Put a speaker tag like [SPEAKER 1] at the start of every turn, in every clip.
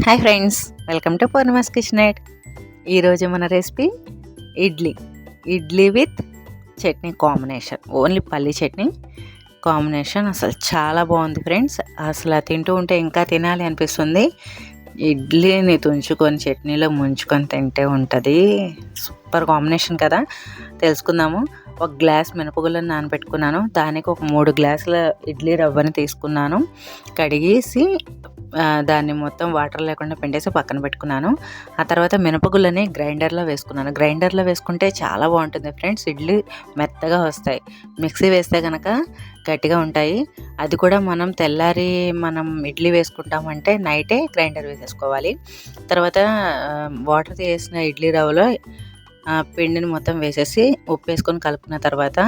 [SPEAKER 1] Hi friends, welcome to Purnima's kitchen. ఈరోజు మన recipe idli with chutney combination. Only పల్లి చట్నీ కాంబినేషన్ అసలు చాలా బాగుంది ఫ్రెండ్స్. అసలు తింటూ ఉంటే ఇంకా తినాలి అనిపిస్తుంది. ఇడ్లీని తుంచుకొని చట్నీలో ముంచుకొని తింటే ఉంటుంది. సూపర్ కాంబినేషన్ కదా. తెలుసుకుందాము. ఒక గ్లాస్ మినపగుళ్ళను నానబెట్టుకున్నాను. దానికి ఒక 3 గ్లాసుల ఇడ్లీ రవ్వని తీసుకున్నాను. కడిగేసి దాన్ని మొత్తం వాటర్ లేకుండా పిండేసి పక్కన పెట్టుకున్నాను. ఆ తర్వాత మినపగుళ్ళని గ్రైండర్లో వేసుకున్నాను. గ్రైండర్లో వేసుకుంటే చాలా బాగుంటుంది ఫ్రెండ్స్. ఇడ్లీ మెత్తగా వస్తాయి. మిక్సీ వేస్తే కనుక గట్టిగా ఉంటాయి. అది కూడా మనం తెల్లారి ఇడ్లీ వేసుకుంటామంటే నైటే గ్రైండర్ వేసేసుకోవాలి. తర్వాత వాటర్ తీసిన ఇడ్లీ రవ్వలో పిండిని మొత్తం వేసేసి ఉప్పు వేసుకొని కలుపుకున్న తర్వాత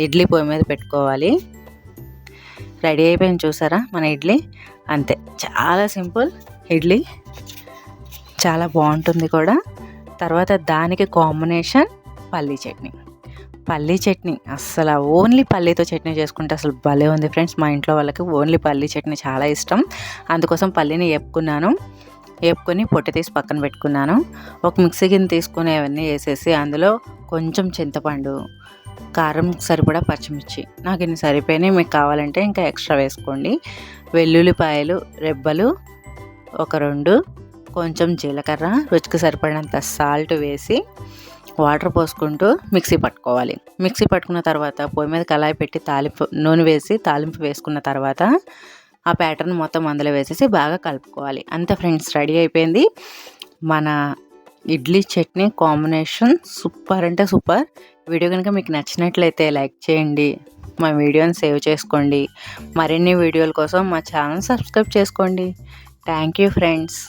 [SPEAKER 1] ఇడ్లీ పొయ్యి మీద పెట్టుకోవాలి. రెడీ అయిపోయింది చూసారా మన ఇడ్లీ. అంతే, చాలా సింపుల్ ఇడ్లీ, చాలా బాగుంటుంది కూడా. తర్వాత దానికి కాంబినేషన్ పల్లీ చట్నీ అస్సలు ఓన్లీ పల్లీతో చట్నీ చేసుకుంటే అసలు భలే ఉంది ఫ్రెండ్స్. మా ఇంట్లో వాళ్ళకి ఓన్లీ పల్లీ చట్నీ చాలా ఇష్టం. అందుకోసం పల్లీని వేపుకొని పొట్టు తీసి పక్కన పెట్టుకున్నాను. ఒక మిక్సీ గిన్నె తీసుకొని అవన్నీ వేసేసి అందులో కొంచెం చింతపండు, కారం సరిపడా పచ్చిమిర్చి, నాకు ఇన్ని సరిపోయినాయి. మీకు కావాలంటే ఇంకా ఎక్స్ట్రా వేసుకోండి. వెల్లుల్లిపాయలు రెబ్బలు ఒక 2, కొంచెం జీలకర్ర, రుచికి సరిపడినంత సాల్ట్ వేసి వాటర్ పోసుకుంటూ మిక్సీ పట్టుకోవాలి. మిక్సీ పట్టుకున్న తర్వాత పొయ్యి మీద కళాయి పెట్టి నూనె వేసి తాలింపు వేసుకున్న తర్వాత ఆ ప్యాటర్న్ మొత్తం అందులో వేసేసి బాగా కలుపుకోవాలి. అంతే ఫ్రెండ్స్, రెడీ అయిపోయింది మన ఇడ్లీ చట్నీ కాంబినేషన్. సూపర్ అంటే సూపర్. వీడియో కనుక మీకు నచ్చినట్లయితే లైక్ చేయండి, మా వీడియోని సేవ్ చేసుకోండి. మరిన్ని వీడియోల కోసం మా ఛానల్ సబ్స్క్రైబ్ చేసుకోండి. Thank you friends.